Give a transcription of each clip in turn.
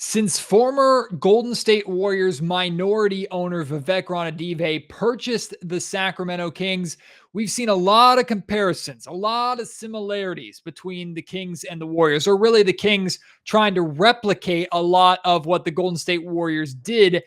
Since former Golden State Warriors minority owner Vivek Ranadive purchased the Sacramento Kings, we've seen a lot of comparisons, a lot of similarities between the Kings and the Warriors, or really the Kings trying to replicate a lot of what the Golden State Warriors did,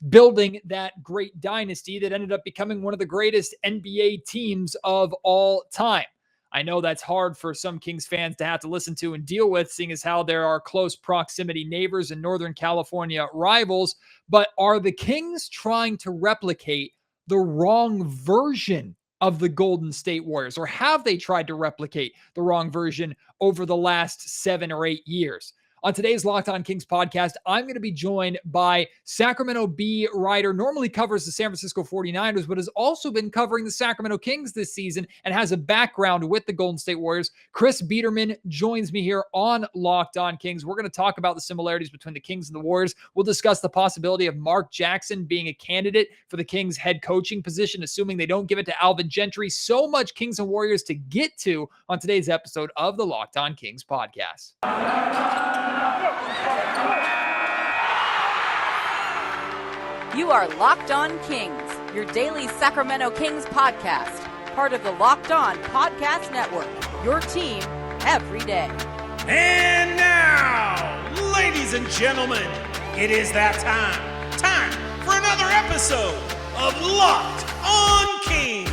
building that great dynasty that ended up becoming one of the greatest NBA teams of all time. I know that's hard for some Kings fans to have to listen to and deal with, seeing as how there are close proximity neighbors and Northern California rivals. But are the Kings trying to replicate the wrong version of the Golden State Warriors? Or have they tried to replicate the wrong version over the last 7 or 8 years? On today's Locked On Kings podcast, I'm going to be joined by Sacramento Bee writer, normally covers the San Francisco 49ers, but has also been covering the Sacramento Kings this season and has a background with the Golden State Warriors. Chris Biderman joins me here on Locked On Kings. We're going to talk about the similarities between the Kings and the Warriors. We'll discuss the possibility of Mark Jackson being a candidate for the Kings head coaching position, assuming they don't give it to Alvin Gentry. So much Kings and Warriors to get to on today's episode of the Locked On Kings podcast. You are Locked On Kings, your daily Sacramento Kings podcast, part of the Locked On Podcast Network, your team every day. And now, ladies and gentlemen, it is that time for another episode of Locked On Kings.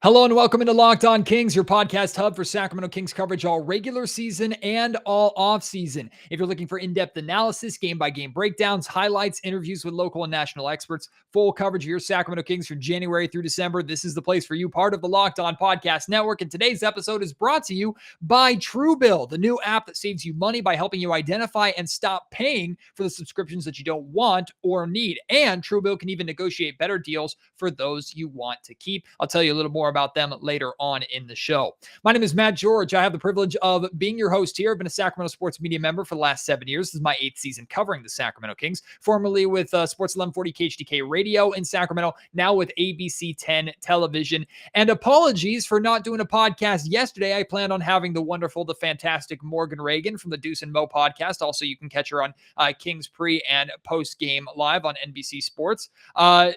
Hello and welcome into Locked On Kings, your podcast hub for Sacramento Kings coverage all regular season and all off season. If you're looking for in-depth analysis, game-by-game breakdowns, highlights, interviews with local and national experts, full coverage of your Sacramento Kings from January through December, this is the place for you, part of the Locked On Podcast Network. And today's episode is brought to you by Truebill, the new app that saves you money by helping you identify and stop paying for the subscriptions that you don't want or need. And Truebill can even negotiate better deals for those you want to keep. I'll tell you a little more about them later on in the show. My name is Matt George. I have the privilege of being your host here. I've been a Sacramento sports media member for the last 7 years. This is my 8th season covering the Sacramento Kings, formerly with Sports 1140 KHTK Radio in Sacramento, now with ABC 10 Television. And apologies for not doing a podcast yesterday. I planned on having the wonderful, the fantastic Morgan Reagan from the Deuce and Mo podcast. Also, you can catch her on Kings pre and post game live on NBC Sports.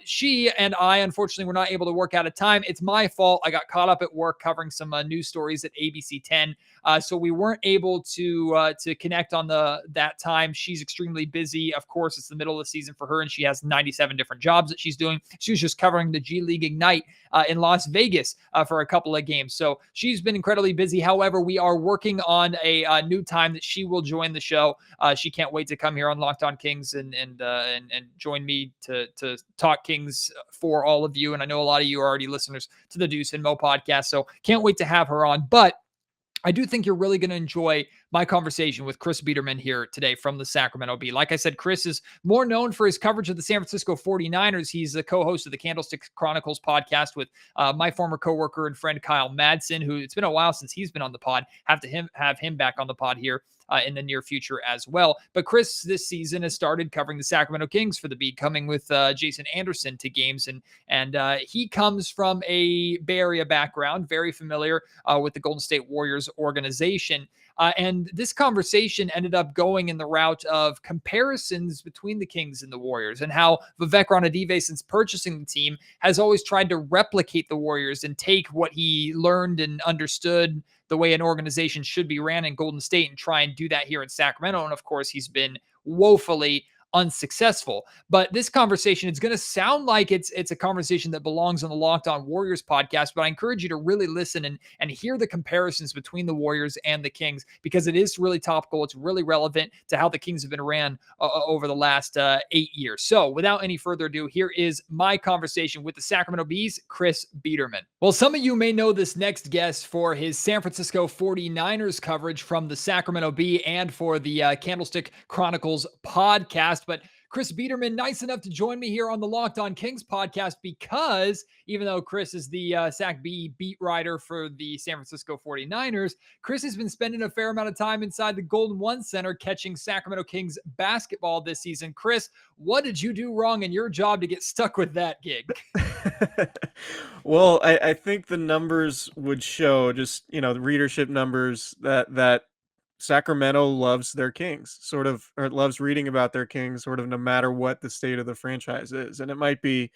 She and I, unfortunately, were not able to work out a time. It's my fault. I got caught up at work covering some news stories at ABC 10, so we weren't able to connect on that time. She's extremely busy. Of course, it's the middle of the season for her, and she has 97 different jobs that she's doing. She was just covering the G League Ignite in Las Vegas for a couple of games, so she's been incredibly busy. However, we are working on a new time that she will join the show. She can't wait to come here on Locked On Kings and join me to talk Kings for all of you. And I know a lot of you are already listeners to the Deuce and Mo podcast, so can't wait to have her on. But I do think you're really going to enjoy my conversation with Chris Biderman here today from the Sacramento Bee. Like I said, Chris is more known for his coverage of the San Francisco 49ers. He's the co-host of the Candlestick Chronicles podcast with my former coworker and friend Kyle Madsen, who it's been a while since he's been on the pod. Have him back on the pod here in the near future as well. But Chris this season has started covering the Sacramento Kings for the Bee, coming with Jason Anderson to games. And he comes from a Bay Area background, very familiar with the Golden State Warriors organization. And this conversation ended up going in the route of comparisons between the Kings and the Warriors, and how Vivek Ranadive, since purchasing the team, has always tried to replicate the Warriors and take what he learned and understood the way an organization should be ran in Golden State and try and do that here in Sacramento. And of course, he's been woefully unsuccessful. But this conversation, it's going to sound like it's a conversation that belongs on the Locked On Warriors podcast, but I encourage you to really listen and hear the comparisons between the Warriors and the Kings, because it is really topical. It's really relevant to how the Kings have been ran over the last 8 years. So without any further ado, here is my conversation with the Sacramento Bee's Chris Biderman. Well, some of you may know this next guest for his San Francisco 49ers coverage from the Sacramento Bee and for the Candlestick Chronicles podcast. But Chris Biderman, nice enough to join me here on the Locked On Kings podcast, because even though Chris is the Sac Bee beat writer for the San Francisco 49ers, Chris has been spending a fair amount of time inside the Golden One Center catching Sacramento Kings basketball this season. Chris, what did you do wrong in your job to get stuck with that gig? Well, I think the numbers would show, just, the readership numbers, that Sacramento loves their Kings, sort of, or loves reading about their Kings, sort of, no matter what the state of the franchise is. And it might be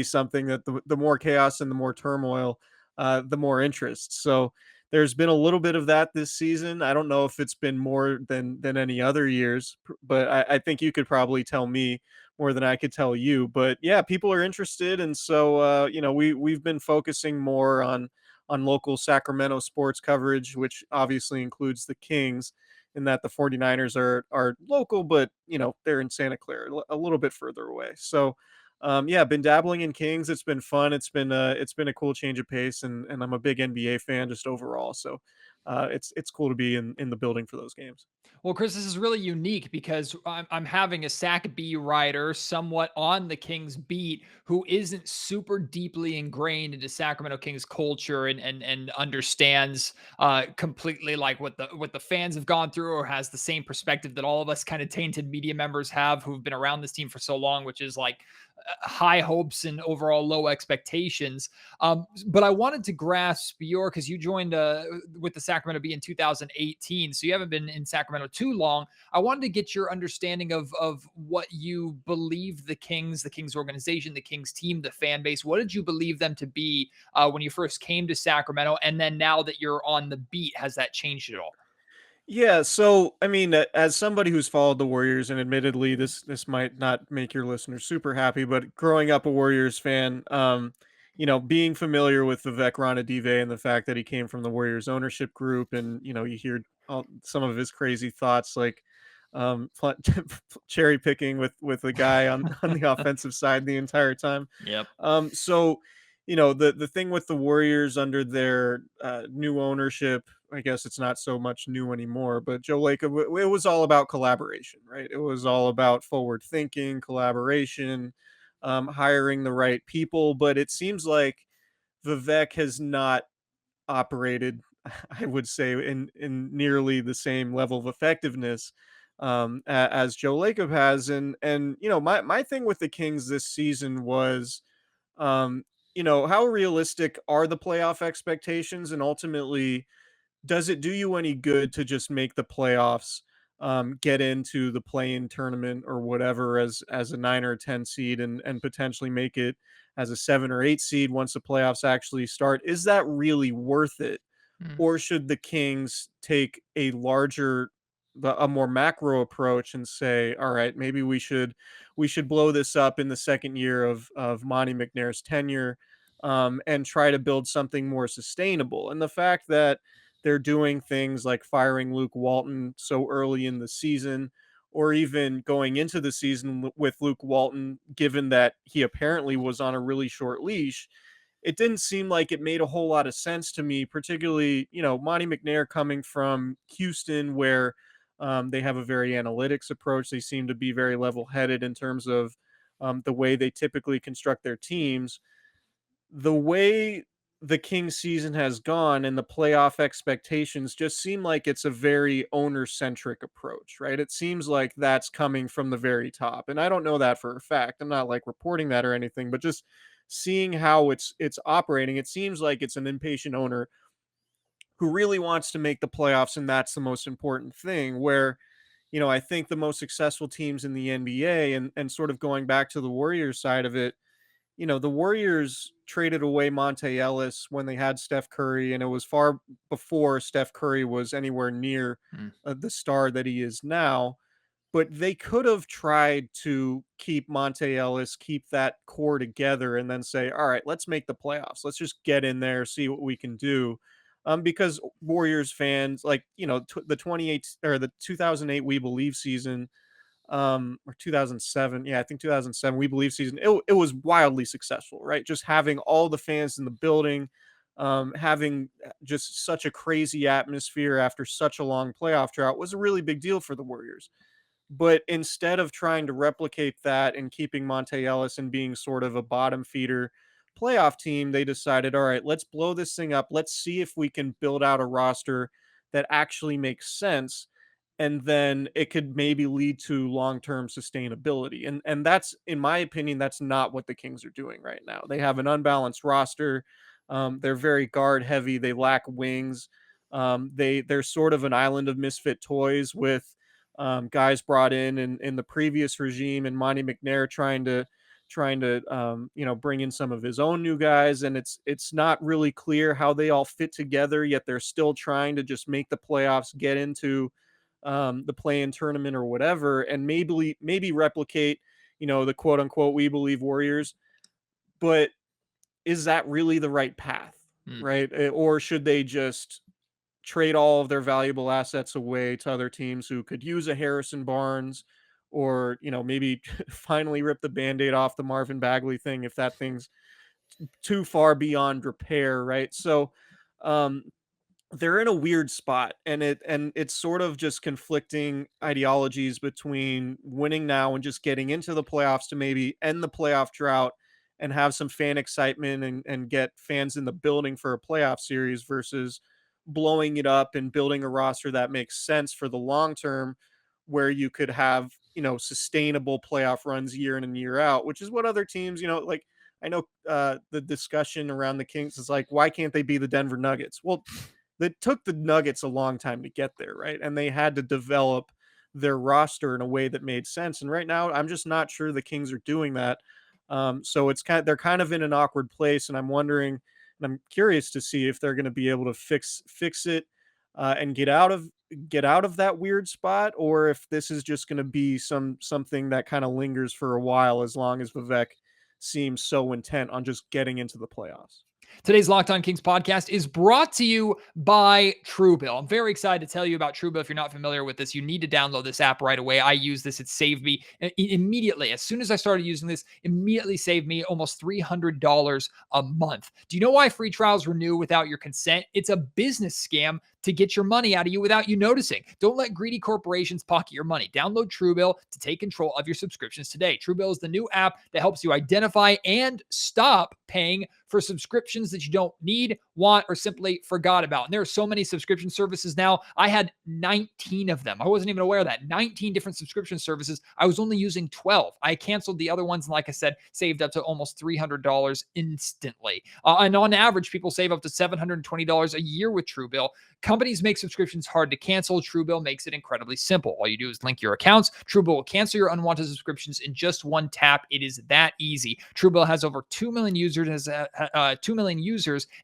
something that the more chaos and the more turmoil, the more interest. So there's been a little bit of that this season. I don't know if it's been more than any other years, but I think you could probably tell me more than I could tell you. But yeah, people are interested, and so we've been focusing more on local Sacramento sports coverage, which obviously includes the Kings, in that the 49ers are local, but they're in Santa Clara, a little bit further away. So yeah, been dabbling in Kings. It's been fun. It's been a cool change of pace, and I'm a big NBA fan just overall. So it's cool to be in the building for those games. Well, Chris, this is really unique because I'm having a Sac Bee writer somewhat on the Kings beat who isn't super deeply ingrained into Sacramento Kings culture and understands completely like what the fans have gone through, or has the same perspective that all of us kind of tainted media members have who've been around this team for so long, which is like high hopes and overall low expectations. But I wanted to grasp your, because you joined with the Sacramento Bee in 2018, so you haven't been in Sacramento too long. I wanted to get your understanding of what you believe the Kings organization, the Kings team, the fan base. What did you believe them to be when you first came to Sacramento, and then now that you're on the beat, has that changed at all? Yeah, so I mean, as somebody who's followed the Warriors, and admittedly, this might not make your listeners super happy, but growing up a Warriors fan, being familiar with Vivek Ranadive and the fact that he came from the Warriors ownership group, and you hear some of his crazy thoughts, like cherry picking with the guy on the offensive side the entire time. Yep. So the thing with the Warriors under their new ownership, I guess it's not so much new anymore, but Joe Lacob, it was all about collaboration, right? It was all about forward thinking, collaboration, hiring the right people. But it seems like Vivek has not operated, I would say, in nearly the same level of effectiveness as Joe Lacob has. And my thing with the Kings this season was, um, how realistic are the playoff expectations, and ultimately, does it do you any good to just make the playoffs, get into the play-in tournament or whatever as a 9 or a 10 seed, and potentially make it as a 7 or 8 seed once the playoffs actually start? Is that really worth it? Mm. Or should the Kings take a more macro approach and say, all right, maybe we should blow this up in the second year of Monty McNair's tenure, and try to build something more sustainable. And the fact that they're doing things like firing Luke Walton so early in the season, or even going into the season with Luke Walton, given that he apparently was on a really short leash, it didn't seem like it made a whole lot of sense to me, particularly, Monty McNair coming from Houston, where they have a very analytics approach. They seem to be very level headed in terms of the way they typically construct their teams. The way the Kings season has gone and the playoff expectations just seem like it's a very owner centric approach, right? It seems like that's coming from the very top. And I don't know that for a fact. I'm not like reporting that or anything, but just seeing how it's operating, it seems like it's an impatient owner who really wants to make the playoffs, and that's the most important thing. Where, I think the most successful teams in the NBA, and sort of going back to the Warriors side of it, the Warriors traded away Monte Ellis when they had Steph Curry, and it was far before Steph Curry was anywhere near Mm. the star that he is now. But they could have tried to keep Monte Ellis, keep that core together, and then say, all right, let's make the playoffs. Let's just get in there, see what we can do. Because Warriors fans, like, the 28 or the 2008 We Believe season, or 2007, yeah, I think 2007 We Believe season, it was wildly successful, right? Just having all the fans in the building, having just such a crazy atmosphere after such a long playoff drought was a really big deal for the Warriors. But instead of trying to replicate that and keeping Monte Ellis and being sort of a bottom feeder playoff team, they decided, all right, let's blow this thing up. Let's see if we can build out a roster that actually makes sense. And then it could maybe lead to long-term sustainability. And that's, in my opinion, that's not what the Kings are doing right now. They have an unbalanced roster. They're very guard heavy. They lack wings. They're sort of an island of misfit toys with guys brought in the previous regime, and Monty McNair trying to bring in some of his own new guys, and it's not really clear how they all fit together. Yet they're still trying to just make the playoffs, get into the play-in tournament or whatever, and maybe replicate the quote unquote "we believe Warriors." But is that really the right path, Hmm. right? Or should they just trade all of their valuable assets away to other teams who could use a Harrison Barnes, or maybe finally rip the band-aid off the Marvin Bagley thing if that thing's too far beyond repair, right? So um they're in a weird spot, and it's sort of just conflicting ideologies between winning now and just getting into the playoffs to maybe end the playoff drought and have some fan excitement and get fans in the building for a playoff series, versus blowing it up and building a roster that makes sense for the long term, where you could have sustainable playoff runs year in and year out, which is what other teams, like, I know the discussion around the Kings is like, why can't they be the Denver Nuggets? Well, that took the Nuggets a long time to get there, right? And they had to develop their roster in a way that made sense. And right now, I'm just not sure the Kings are doing that. So they're kind of in an awkward place, and I'm wondering, and I'm curious to see if they're going to be able to fix it and get out of that weird spot, or if this is just going to be something that kind of lingers for a while, as long as Vivek seems so intent on just getting into the playoffs. Today's Locked On Kings podcast is brought to you by Truebill. I'm very excited to tell you about Truebill. If you're not familiar with this, you need to download this app right away. I use this. It saved me immediately. As soon as I started using this, immediately saved me almost $300 a month. Do you know why free trials renew without your consent? It's a business scam to get your money out of you without you noticing. Don't let greedy corporations pocket your money. Download Truebill to take control of your subscriptions today. Truebill is the new app that helps you identify and stop paying for subscriptions that you don't need, want, or simply forgot about. And there are so many subscription services now. I had 19 of them. I wasn't even aware of that. 19 different subscription services. I was only using 12. I canceled the other ones, and like I said, saved up to almost $300 instantly. And on average, people save up to $720 a year with Truebill. Companies make subscriptions hard to cancel. Truebill makes it incredibly simple. All you do is link your accounts. Truebill will cancel your unwanted subscriptions in just one tap. It is that easy. Truebill has over 2 million users,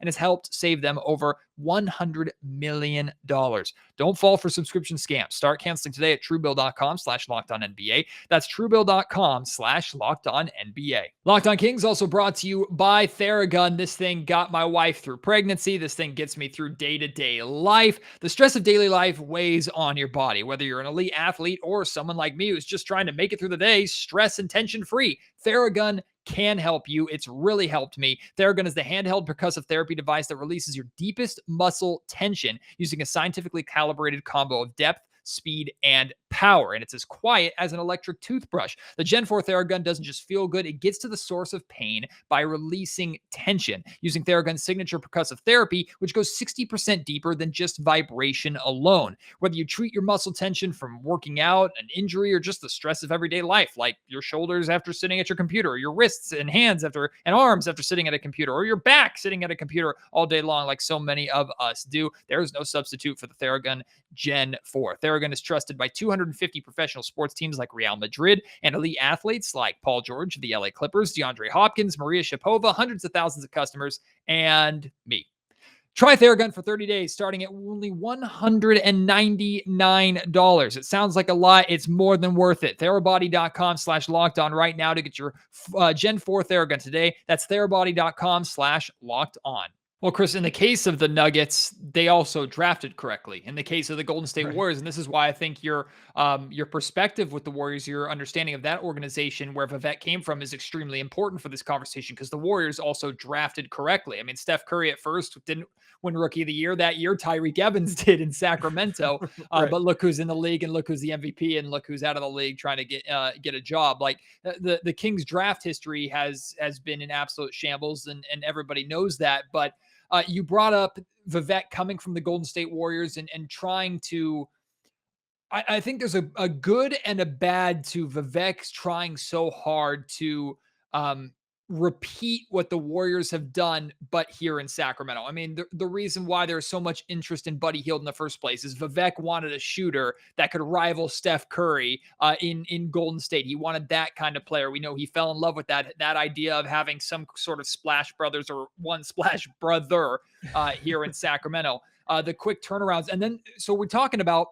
and has helped save them over $100 million. Don't fall for subscription scams. Start canceling today at truebill.com/lockedonnba. That's truebill.com/lockedonnba. Locked On Kings also brought to you by Theragun. This thing got my wife through pregnancy. This thing gets me through day-to-day life. The stress of daily life weighs on your body. Whether you're an elite athlete or someone like me who's just trying to make it through the day, stress and tension-free, Theragun can help you. It's really helped me. Theragun is the handheld percussive therapy device that releases your deepest muscle tension using a scientifically calibrated combo of depth, speed, and power. And it's as quiet as an electric toothbrush. The Gen 4 Theragun doesn't just feel good, it gets to the source of pain by releasing tension. Using Theragun's signature percussive therapy, which goes 60% deeper than just vibration alone. Whether you treat your muscle tension from working out, an injury, or just the stress of everyday life, like your shoulders after sitting at your computer, or your wrists and hands after and arms after sitting at a computer, or your back sitting at a computer all day long, like so many of us do, there is no substitute for the Theragun Gen 4. Theragun is trusted by 250 professional sports teams like Real Madrid and elite athletes like Paul George of the LA Clippers, DeAndre Hopkins, Maria Sharapova, hundreds of thousands of customers, and me. Try Theragun for 30 days, starting at only $199. It sounds like a lot. It's more than worth it. Therabody.com/lockedon right now to get your Gen 4 Theragun today. That's Therabody.com/lockedon. Well, Chris, in the case of the Nuggets, they also drafted correctly. In the case of the Golden State Warriors, and this is why I think your perspective with the Warriors, your understanding of that organization, where Vivek came from, is extremely important for this conversation, because the Warriors also drafted correctly. I mean, Steph Curry at first didn't win Rookie of the Year that year. Tyreek Evans did in Sacramento, but look who's in the league, and look who's the MVP, and look who's out of the league trying to get a job. Like the Kings draft history has been in absolute shambles, and everybody knows that, but. You brought up Vivek coming from the Golden State Warriors and trying to, I think there's a good and a bad to Vivek's trying so hard to repeat what the Warriors have done, but here in Sacramento. I mean, the reason why there's so much interest in Buddy Hield in the first place is Vivek wanted a shooter that could rival Steph Curry in Golden State. He wanted that kind of player. We know he fell in love with that idea of having some sort of Splash Brothers or one Splash Brother here in Sacramento. The quick turnarounds. And then, so we're talking about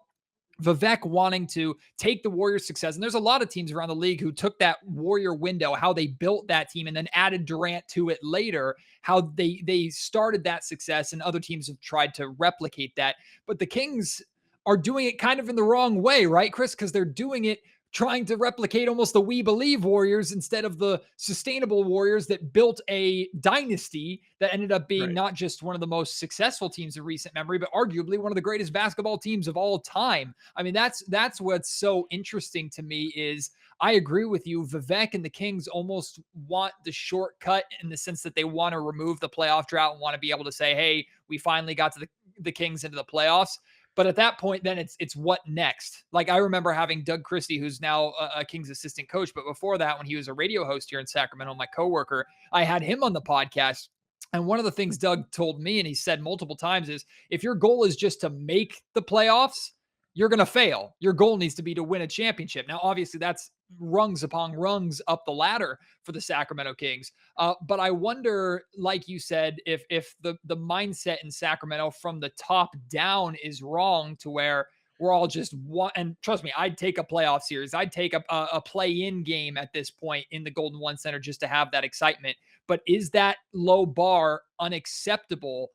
Vivek wanting to take the Warriors' success. And there's a lot of teams around the league who took that Warrior window, how they built that team and then added Durant to it later, how they started that success, and other teams have tried to replicate that. But the Kings are doing it kind of in the wrong way, right, Chris? Because they're doing it trying to replicate almost the We Believe Warriors instead of the sustainable Warriors that built a dynasty that ended up being not just one of the most successful teams in recent memory, but arguably one of the greatest basketball teams of all time. I mean, that's what's so interesting to me is I agree with you. Vivek and the Kings almost want the shortcut in the sense that they want to remove the playoff drought and want to be able to say, hey, we finally got to the Kings into the playoffs. But at that point, then it's what next? Like, I remember having Doug Christie, who's now a Kings assistant coach. But before that, when he was a radio host here in Sacramento, my coworker, I had him on the podcast. And one of the things Doug told me, and he said multiple times, is if your goal is just to make the playoffs, you're going to fail. Your goal needs to be to win a championship. Now, obviously, that's rungs upon rungs up the ladder for the Sacramento Kings. But I wonder, like you said, if the mindset in Sacramento from the top down is wrong, to where we're all just one. And trust me, I'd take a playoff series. I'd take a play-in game at this point in the Golden One Center just to have that excitement. But is that low bar unacceptable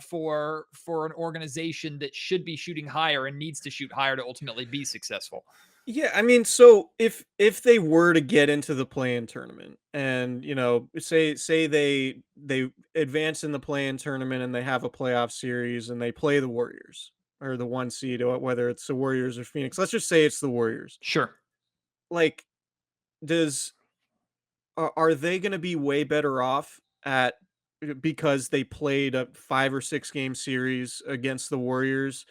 for an organization that should be shooting higher and needs to shoot higher to ultimately be successful? Yeah, I mean, so if they were to get into the play-in tournament, and say they advance in the play-in tournament and they have a playoff series and they play the Warriors or the 1 seed, or whether it's the Warriors or Phoenix, let's just say it's the Warriors. Sure. Like, are they going to be way better off because they played a 5 or 6 game series against the Warriors?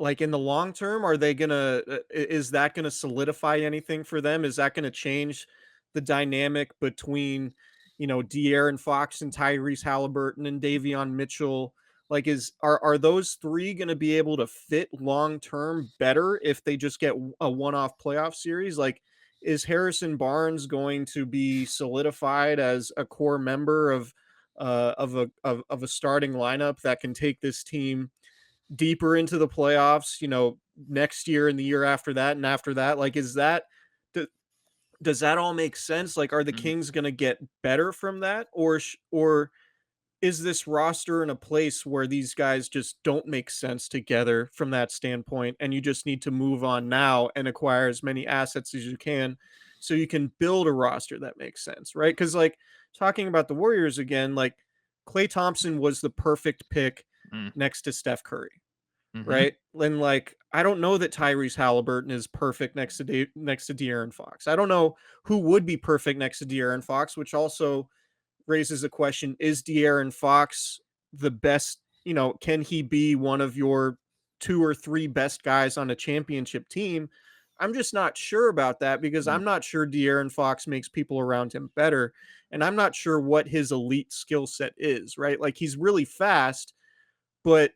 Like, in the long term, are they gonna is that gonna solidify anything for them? Is that gonna change the dynamic between, De'Aaron Fox and Tyrese Halliburton and Davion Mitchell? Like, are those three gonna be able to fit long term better if they just get a one-off playoff series? Like, is Harrison Barnes going to be solidified as a core member of a starting lineup that can take this team deeper into the playoffs, next year and the year after that and after that? Like, does that all make sense? Like, are the Kings going to get better from that, or is this roster in a place where these guys just don't make sense together from that standpoint, and you just need to move on now and acquire as many assets as you can so you can build a roster that makes sense, right? Because, like, talking about the Warriors again, like, Klay Thompson was the perfect pick next to Steph Curry. Right? And, like, I don't know that Tyrese Halliburton is perfect next to De'Aaron Fox. I don't know who would be perfect next to De'Aaron Fox, which also raises the question, is De'Aaron Fox the best, can he be one of your 2 or 3 best guys on a championship team? I'm just not sure about that, because I'm not sure De'Aaron Fox makes people around him better, and I'm not sure what his elite skill set is, right? Like, he's really fast, but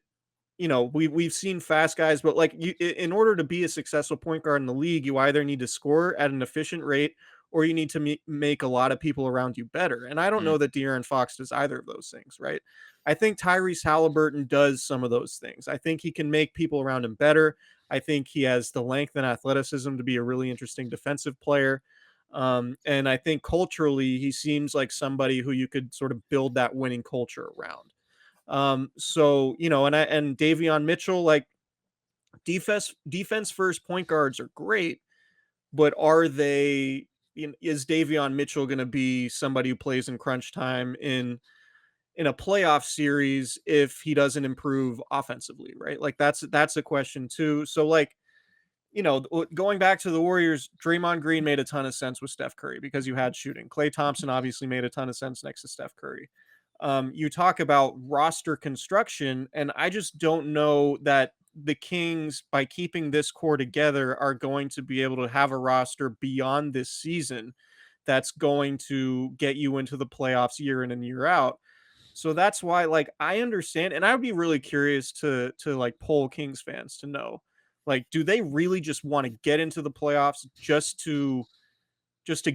we've seen fast guys, but, like, in order to be a successful point guard in the league, you either need to score at an efficient rate or you need to make a lot of people around you better. And I don't know that De'Aaron Fox does either of those things, right? I think Tyrese Halliburton does some of those things. I think he can make people around him better. I think he has the length and athleticism to be a really interesting defensive player. And I think culturally, he seems like somebody who you could sort of build that winning culture around. So, and Davion Mitchell, like, defense first point guards are great, but are they, is Davion Mitchell going to be somebody who plays in crunch time in a playoff series if he doesn't improve offensively, right? Like, that's a question too. So, like, going back to the Warriors, Draymond Green made a ton of sense with Steph Curry because you had shooting. Klay Thompson obviously made a ton of sense next to Steph Curry. You talk about roster construction, and I just don't know that the Kings, by keeping this core together, are going to be able to have a roster beyond this season that's going to get you into the playoffs year in and year out. So that's why, like, I understand, and I would be really curious to like poll Kings fans to know, like, do they really just want to get into the playoffs just to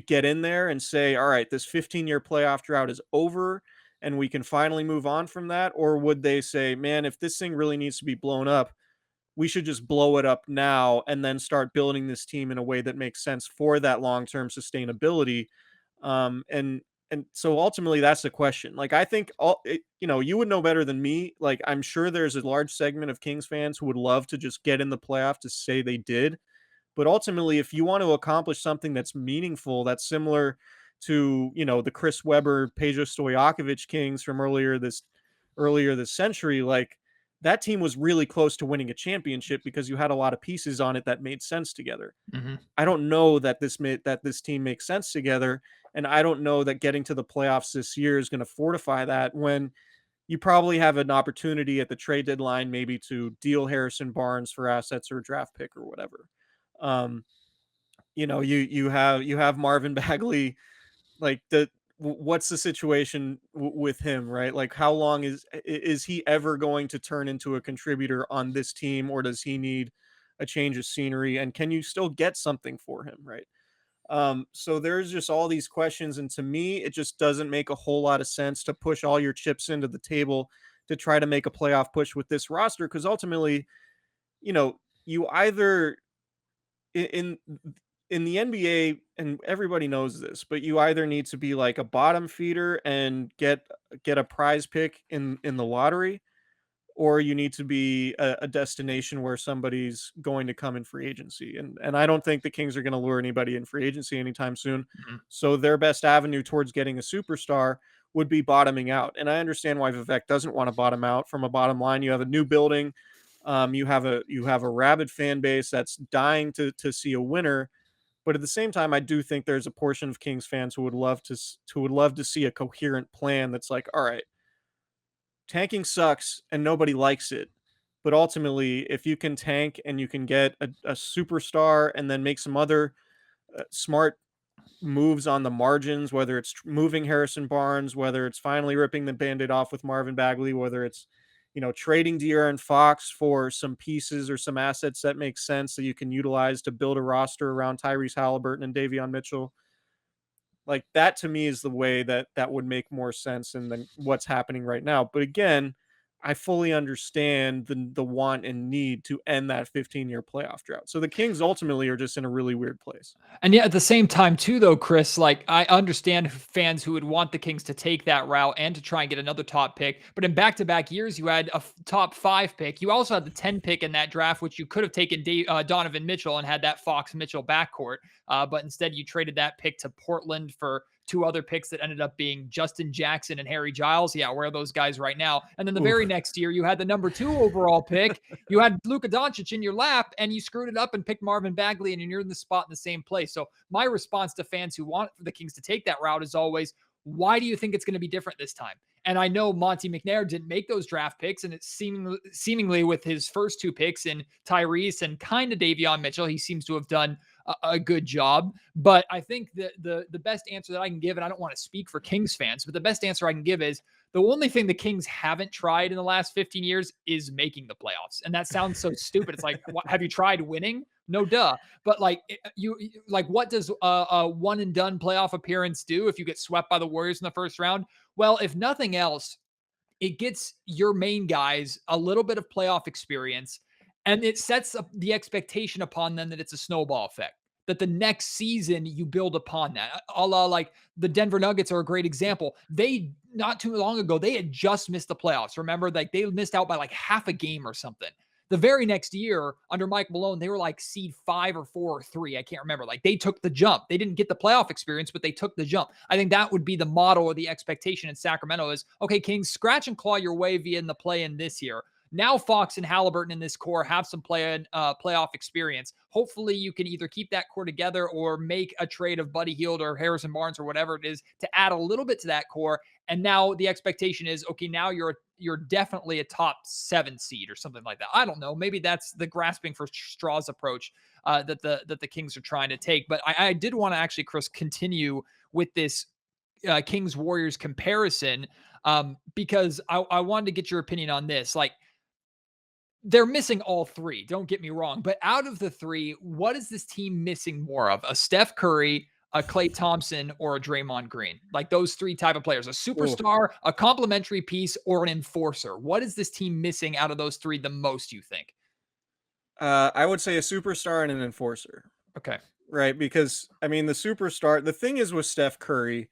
get in there and say, all right, this 15-year playoff drought is over and we can finally move on from that? Or would they say, man, if this thing really needs to be blown up, we should just blow it up now and then start building this team in a way that makes sense for that long-term sustainability. And so ultimately that's the question. Like, I think you would know better than me. Like, I'm sure there's a large segment of Kings fans who would love to just get in the playoff to say they did. But ultimately, if you want to accomplish something that's meaningful, that's similar to, the Chris Webber, Peja Stojakovic Kings from earlier this century, like, that team was really close to winning a championship because you had a lot of pieces on it that made sense together. Mhm. I don't know that this team makes sense together, and I don't know that getting to the playoffs this year is going to fortify that when you probably have an opportunity at the trade deadline maybe to deal Harrison Barnes for assets or a draft pick or whatever. Um, you have Marvin Bagley, like, what's the situation with him, right? Like, how long is he ever going to turn into a contributor on this team, or does he need a change of scenery, and can you still get something for him, right? So there's just all these questions, and to me it just doesn't make a whole lot of sense to push all your chips into the table to try to make a playoff push with this roster, because ultimately, you either in in the NBA, and everybody knows this, but you either need to be like a bottom feeder and get a prize pick in the lottery, or you need to be a destination where somebody's going to come in free agency. And I don't think the Kings are going to lure anybody in free agency anytime soon. Mhm. So their best avenue towards getting a superstar would be bottoming out. And I understand why Vivek doesn't want to bottom out. From a bottom line, you have a new building, you have a rabid fan base that's dying to see a winner. But at the same time, I do think there's a portion of Kings fans who would love to see a coherent plan that's like, all right, tanking sucks and nobody likes it. But ultimately, if you can tank and you can get a superstar and then make some other smart moves on the margins, whether it's moving Harrison Barnes, whether it's finally ripping the band-aid off with Marvin Bagley, whether it's trading De'Aaron Fox for some pieces or some assets that make sense that you can utilize to build a roster around Tyrese Halliburton and Davion Mitchell. Like, that to me is the way that would make more sense than what's happening right now. But again, I fully understand the want and need to end that 15-year playoff drought. So the Kings ultimately are just in a really weird place. And yet at the same time too, though, Chris, like, I understand fans who would want the Kings to take that route and to try and get another top pick. But in back-to-back years, you had a top 5 pick. You also had the 10 pick in that draft, which you could have taken Donovan Mitchell and had that Fox Mitchell backcourt. But instead you traded that pick to Portland for 2 other picks that ended up being Justin Jackson and Harry Giles. Yeah, where are those guys right now? And then the very Oof. next year, you had the number 2 overall pick. You had Luka Doncic in your lap, and you screwed it up and picked Marvin Bagley, and you're in the spot in the same place. So my response to fans who want the Kings to take that route is always, why do you think it's going to be different this time? And I know Monty McNair didn't make those draft picks, and it's seemingly with his first 2 picks in Tyrese and kind of Davion Mitchell, he seems to have done a good job. But I think the best answer that I can give, and I don't want to speak for Kings fans, but the best answer I can give is the only thing the Kings haven't tried in the last 15 years is making the playoffs. And that sounds so stupid. It's like, have you tried winning? No, duh. But like, what does a one and done playoff appearance do if you get swept by the Warriors in the first round? Well, if nothing else, it gets your main guys a little bit of playoff experience, and it sets up the expectation upon them that it's a snowball effect, that the next season you build upon that. A la, like, the Denver Nuggets are a great example. They, not too long ago, they had just missed the playoffs. Remember, like, they missed out by like half a game or something. The very next year under Mike Malone, they were like seed 5 or 4 or 3. I can't remember. Like, they took the jump. They didn't get the playoff experience, but they took the jump. I think that would be the model or the expectation in Sacramento is, okay, Kings, scratch and claw your way via in the play-in this year. Now Fox and Halliburton in this core have some playoff experience. Hopefully you can either keep that core together or make a trade of Buddy Hield or Harrison Barnes or whatever it is to add a little bit to that core. And now the expectation is, okay, now you're definitely a top 7 seed or something like that. I don't know. Maybe that's the grasping for straws approach that the Kings are trying to take. But I did want to actually, Chris, continue with this Kings Warriors comparison, because I wanted to get your opinion on this. Like, they're missing all three. Don't get me wrong, but out of the three, what is this team missing more of? A Steph Curry, a Klay Thompson, or a Draymond Green? Like those three type of players: a Oh, superstar, a complementary piece, or an enforcer. What is this team missing out of those three the most? You think? I would say a superstar and an enforcer, Okay. right? Because I mean, the superstar. The thing is with Steph Curry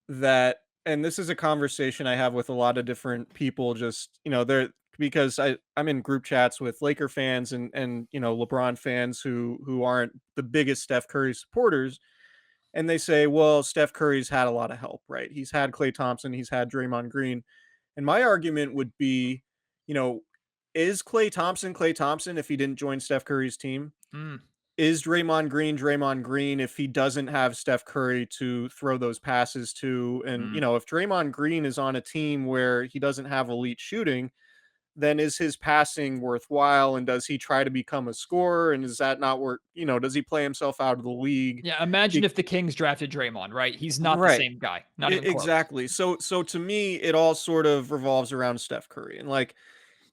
that, and this is a conversation I have with a lot of different people. Just they're because I'm in group chats with Laker fans and LeBron fans who aren't the biggest Steph Curry supporters, and they say, well, Steph Curry's had a lot of help, right? He's had Klay Thompson, he's had Draymond Green. And my argument would be, you know, is Klay Thompson if he didn't join Steph Curry's team? Mm, Is Draymond Green if he doesn't have Steph Curry to throw those passes to? And, mm. if Draymond Green is on a team where he doesn't have elite shooting, then is his passing worthwhile? And does he try to become a scorer? And is that not work? Does he play himself out of the league? Yeah. Imagine Be- if the Kings drafted Draymond. Right? He's not the right. same guy. Not even close. Exactly. So to me, it all sort of revolves around Steph Curry. And like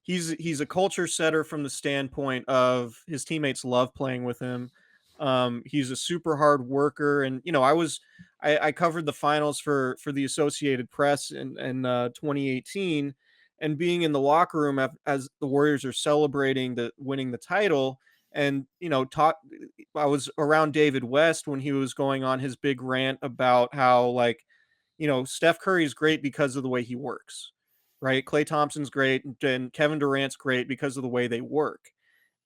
he's a culture setter from the standpoint of his teammates love playing with him. He's a super hard worker, and I covered the finals for the Associated Press in 2018, and being in the locker room as the Warriors are celebrating the winning the title, and talk. I was around David West when he was going on his big rant about how like Steph Curry is great because of the way he works, right? Klay Thompson's great, and Kevin Durant's great because of the way they work.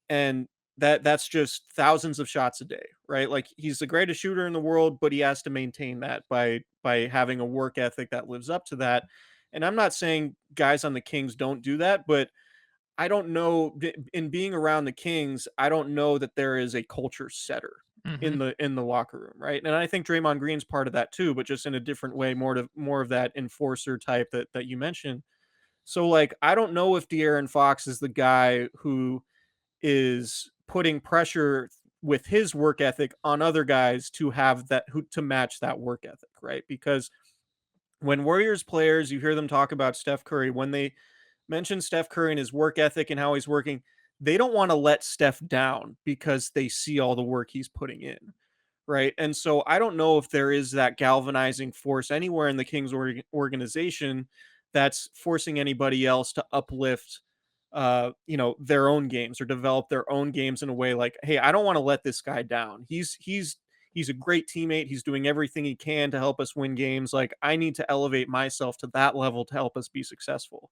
And that's just thousands of shots a day, right? Like he's the greatest shooter in the world, but he has to maintain that by having a work ethic that lives up to that. And I'm not saying guys on the Kings don't do that, but I don't know in being around the Kings, I don't know that there is a culture setter Hmm. in the locker room, right? And I think Draymond Green's part of that too, but just in a different way, more of that enforcer type that you mentioned. So like I don't know if De'Aaron Fox is the guy who is putting pressure with his work ethic on other guys to have that who to match that work ethic, right? Because when Warriors players, you hear them talk about Steph Curry, when they mention Steph Curry and his work ethic and how he's working, they don't want to let Steph down because they see all the work he's putting in, right? And so I don't know if there is that galvanizing force anywhere in the Kings organization that's forcing anybody else to uplift their own games or develop their own games in a way like, hey, I don't want to let this guy down. He's a great teammate. He's doing everything he can to help us win games. Like I need to elevate myself to that level to help us be successful.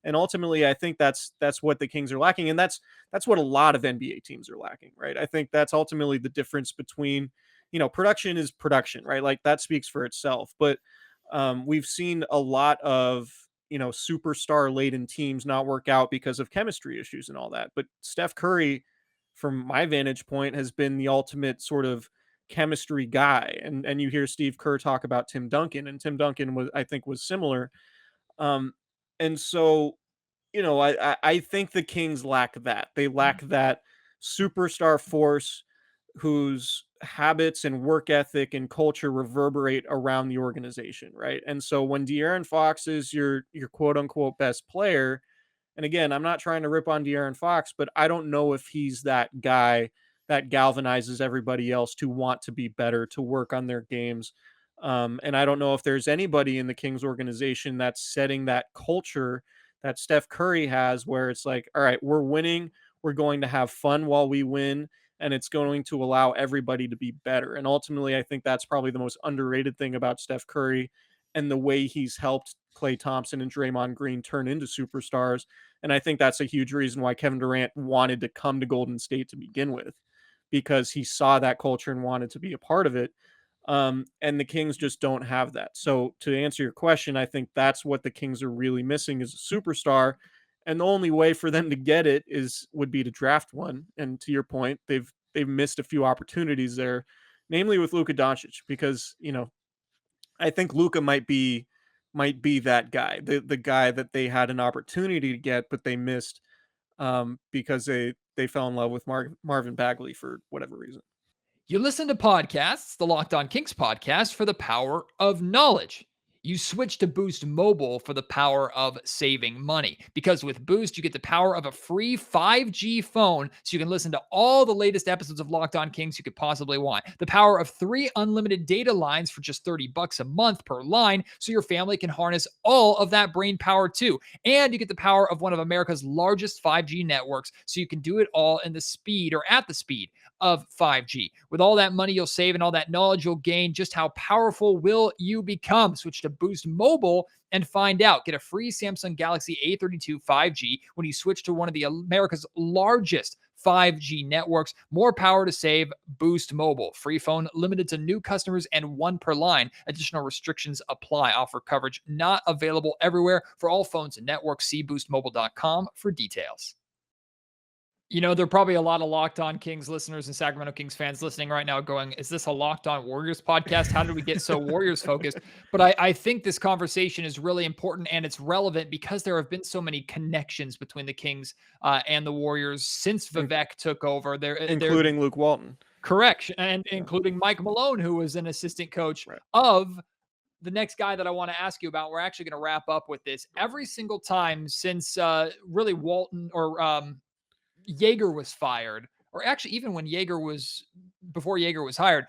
And ultimately, I think that's what the Kings are lacking, and that's what a lot of NBA teams are lacking, right? I think that's ultimately the difference between, production is production, right? Like that speaks for itself. But we've seen a lot of superstar laden teams not work out because of chemistry issues and all that. But Steph Curry, from my vantage point, has been the ultimate sort of chemistry guy. And you hear Steve Kerr talk about Tim Duncan, and Tim Duncan I think was similar. Um, and so, I think the Kings lack that. They lack that superstar force whose habits and work ethic and culture reverberate around the organization, right? And so when De'Aaron Fox is your quote unquote best player, and again, I'm not trying to rip on De'Aaron Fox, but I don't know if he's that guy that galvanizes everybody else to want to be better, to work on their games. And I don't know if there's anybody in the Kings organization that's setting that culture that Steph Curry has, where it's like, all right, we're winning, we're going to have fun while we win, and it's going to allow everybody to be better. And ultimately, I think that's probably the most underrated thing about Steph Curry and the way he's helped Klay Thompson and Draymond Green turn into superstars. And I think that's a huge reason why Kevin Durant wanted to come to Golden State to begin with, because he saw that culture and wanted to be a part of it. And the Kings just don't have that. So to answer your question, I think that's what the Kings are really missing is a superstar. And the only way for them to get it would be to draft one. And to your point, they've missed a few opportunities there, namely with Luka Doncic, because I think Luka might be that guy, the guy that they had an opportunity to get, but they missed because they fell in love with Marvin Bagley for whatever reason. You listen to podcasts, the Locked On Kings podcast, for the power of knowledge. You switch to Boost Mobile for the power of saving money. Because with Boost, you get the power of a free 5G phone so you can listen to all the latest episodes of Locked On Kings you could possibly want. The power of 3 unlimited data lines for just $30 a month per line so your family can harness all of that brain power too. And you get the power of one of America's largest 5G networks so you can do it all in the speed or at the speed of 5G. With all that money you'll save and all that knowledge you'll gain, just how powerful will you become? Switch to Boost Mobile and find out. Get a free Samsung Galaxy A32 5G when you switch to one of the America's largest 5G networks. More power to save. Boost Mobile. Free phone limited to new customers and 1 per line. Additional restrictions apply. Offer coverage not available everywhere for all phones and networks. See boostmobile.com for details. There are probably a lot of Locked On Kings listeners and Sacramento Kings fans listening right now going, is this a Locked On Warriors podcast? How did we get so Warriors focused? But I think this conversation is really important and it's relevant because there have been so many connections between the Kings and the Warriors since Vivek took over. Including Luke Walton. Correct. And including Mike Malone, who was an assistant coach Right. of the next guy that I want to ask you about. We're actually going to wrap up with this. Every single time since really Walton or Yeager was fired, or actually even when before Yeager was hired,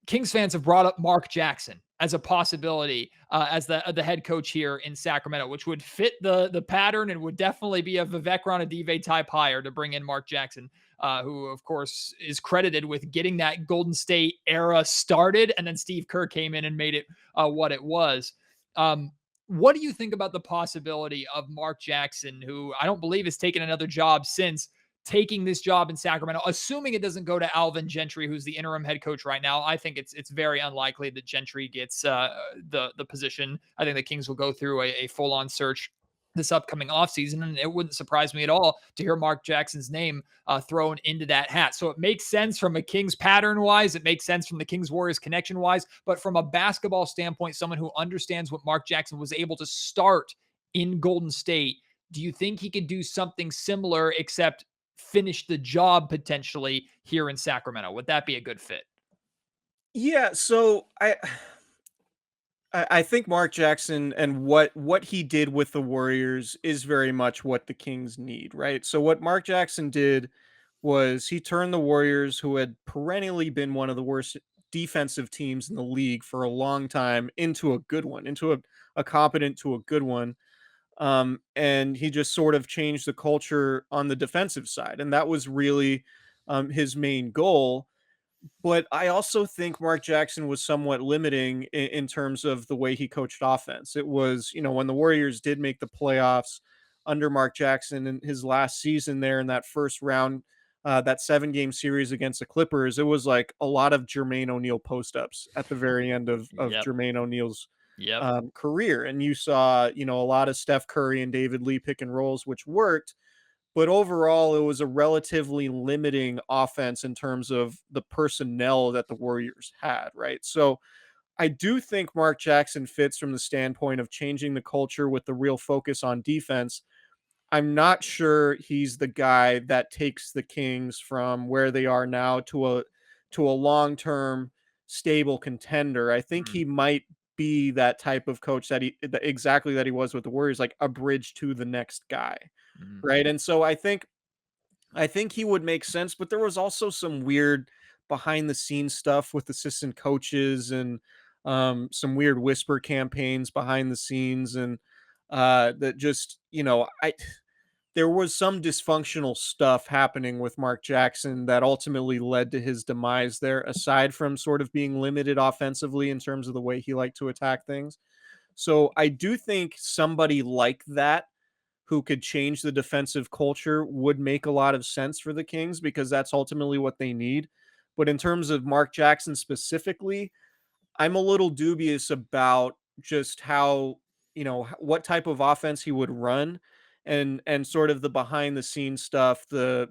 Kings fans have brought up Mark Jackson as a possibility as the head coach here in Sacramento, which would fit the pattern and would definitely be a Vivek Ranadive type hire to bring in Mark Jackson, who of course is credited with getting that Golden State era started, and then Steve Kerr came in and made it what it was. What do you think about the possibility of Mark Jackson, who I don't believe has taken another job since taking this job in Sacramento, assuming it doesn't go to Alvin Gentry, who's the interim head coach right now? I think it's very unlikely that Gentry gets the position. I think the Kings will go through a full-on search this upcoming offseason, and it wouldn't surprise me at all to hear Mark Jackson's name thrown into that hat. So it makes sense from a Kings pattern-wise. It makes sense from the Kings-Warriors connection-wise. But from a basketball standpoint, someone who understands what Mark Jackson was able to start in Golden State, do you think he could do something similar except finish the job potentially here in Sacramento? Would that be a good fit? Yeah, so I think Mark Jackson and what he did with the Warriors is very much what the Kings need, right? So what Mark Jackson did was he turned the Warriors, who had perennially been one of the worst defensive teams in the league for a long time, into a good one, into a competent to a good one. And he just sort of changed the culture on the defensive side. And that was really his main goal. But I also think Mark Jackson was somewhat limiting in terms of the way he coached offense. It was, when the Warriors did make the playoffs under Mark Jackson in his last season there in that first round, that 7-game series against the Clippers, it was like a lot of Jermaine O'Neal post-ups at the very end of Yep. Jermaine O'Neal's Yep. career. And you saw, a lot of Steph Curry and David Lee pick and rolls, which worked. But overall, it was a relatively limiting offense in terms of the personnel that the Warriors had, right? So I do think Mark Jackson fits from the standpoint of changing the culture with the real focus on defense. I'm not sure he's the guy that takes the Kings from where they are now to a long-term stable contender. I think he might be that type of coach that he was with the Warriors, like a bridge to the next guy. Mhm. Right. And so I think he would make sense, but there was also some weird behind the scenes stuff with assistant coaches and some weird whisper campaigns behind the scenes. And that just, there was some dysfunctional stuff happening with Mark Jackson that ultimately led to his demise there, aside from sort of being limited offensively in terms of the way he liked to attack things. So I do think somebody like that who could change the defensive culture would make a lot of sense for the Kings because that's ultimately what they need. But in terms of Mark Jackson specifically, I'm a little dubious about just how, what type of offense he would run and sort of the behind the scenes stuff, the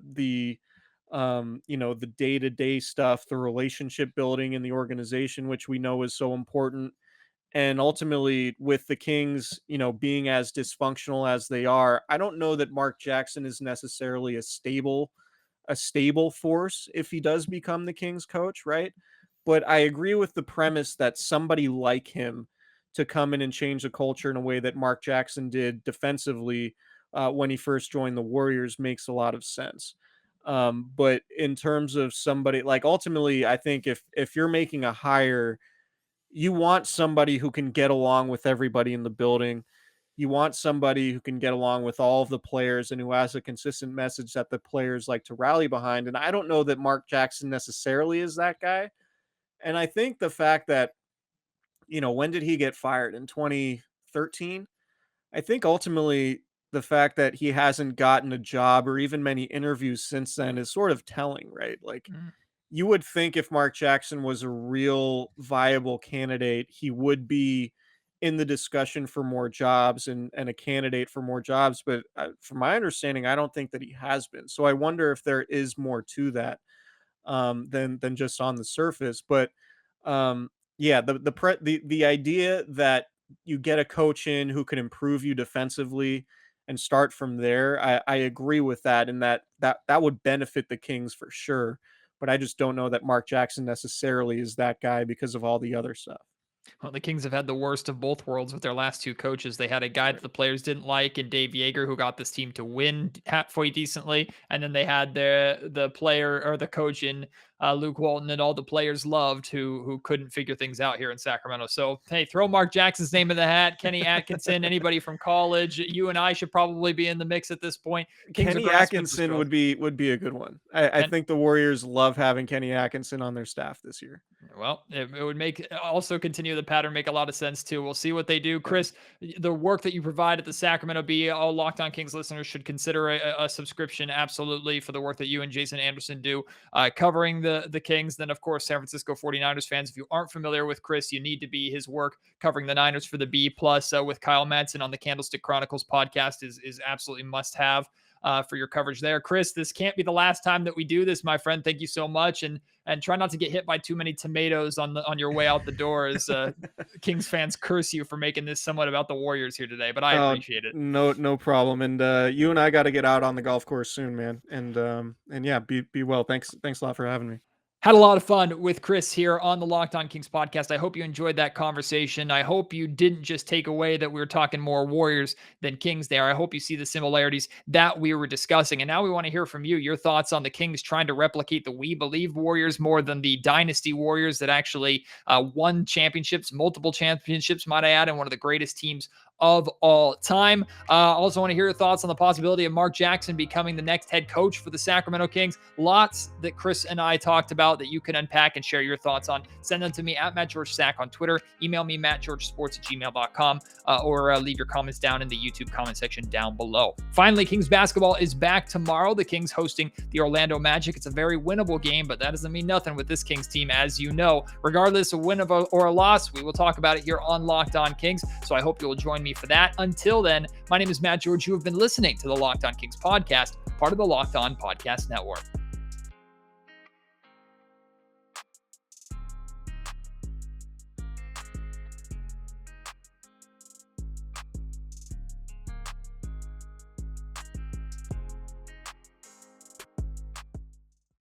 day-to-day stuff, the relationship building in the organization, which we know is so important. And ultimately, with the Kings, being as dysfunctional as they are, I don't know that Mark Jackson is necessarily a stable a stable force if he does become the Kings coach, right? But I agree with the premise that somebody like him to come in and change the culture in a way that Mark Jackson did defensively when he first joined the Warriors makes a lot of sense. But in terms of somebody like ultimately, I think if you're making a hire, you want somebody who can get along with everybody in the building. You want somebody who can get along with all of the players and who has a consistent message that the players like to rally behind. And I don't know that Mark Jackson necessarily is that guy. And I think the fact that, when did he get fired? In 2013? I think ultimately the fact that he hasn't gotten a job or even many interviews since then is sort of telling, right? Like, Mm. you would think if Mark Jackson was a real viable candidate, he would be in the discussion for more jobs and a candidate for more jobs. But from my understanding, I don't think that he has been. So I wonder if there is more to that than just on the surface. But um, yeah, the idea that you get a coach in who can improve you defensively and start from there, I agree with that, and that would benefit the Kings for sure. But I just don't know that Mark Jackson necessarily is that guy because of all the other stuff. Well, the Kings have had the worst of both worlds with their last two coaches. They had a guy that Right. the players didn't like, and Dave Yeager, who got this team to win halfway decently, and then they had the player or the coach in Luke Walton, and all the players loved, who couldn't figure things out here in Sacramento. So hey, throw Mark Jackson's name in the hat. Kenny Atkinson, anybody from college, you and I should probably be in the mix at this point. Kings are Kenny grasping for Atkinson straws. would be a good one. I And think the Warriors love having Kenny Atkinson on their staff this year. well, it would make also continue the pattern make a lot of sense too. We'll see what they do. Yeah. Chris, the work that you provide at the Sacramento Bee, all Locked On Kings listeners should consider a subscription absolutely for the work that you and Jason Anderson do covering the Kings. Then, of course, San Francisco 49ers fans, if you aren't familiar with Chris, you need to be. His work covering the Niners for the Bee, plus with Kyle Madsen on the Candlestick Chronicles podcast is absolutely must have. For your coverage there, Chris. This can't be the last time that we do this, my friend. Thank you so much, and try not to get hit by too many tomatoes on your way out the door, as Kings fans curse you for making this somewhat about the Warriors here today. But I appreciate it. No problem. And you and I got to get out on the golf course soon, man. And yeah, be well. Thanks a lot for having me. Had a lot of fun with Chris here on the Locked On Kings podcast. I hope you enjoyed that conversation. I hope you didn't just take away that we were talking more Warriors than Kings there. I hope you see the similarities that we were discussing. And now we want to hear from you, your thoughts on the Kings trying to replicate the We Believe Warriors more than the Dynasty Warriors that actually won championships, multiple championships, might I add, and one of the greatest teams of all time. Also want to hear your thoughts on the possibility of Mark Jackson becoming the next head coach for the Sacramento Kings. Lots that Chris and I talked about that you can unpack and share your thoughts on. Send them to me at MattGeorgeSack on Twitter. Email me, mattgeorgesports@gmail.com, or leave your comments down in the YouTube comment section down below. Finally, Kings basketball is back tomorrow. The Kings hosting the Orlando Magic. It's a very winnable game, but that doesn't mean nothing with this Kings team, as you know. Regardless of win or a loss, we will talk about it here on Locked On Kings. So I hope you will join me for that. Until then, my name is Matt George. You have been listening to the Locked On Kings podcast, part of the Locked On Podcast Network.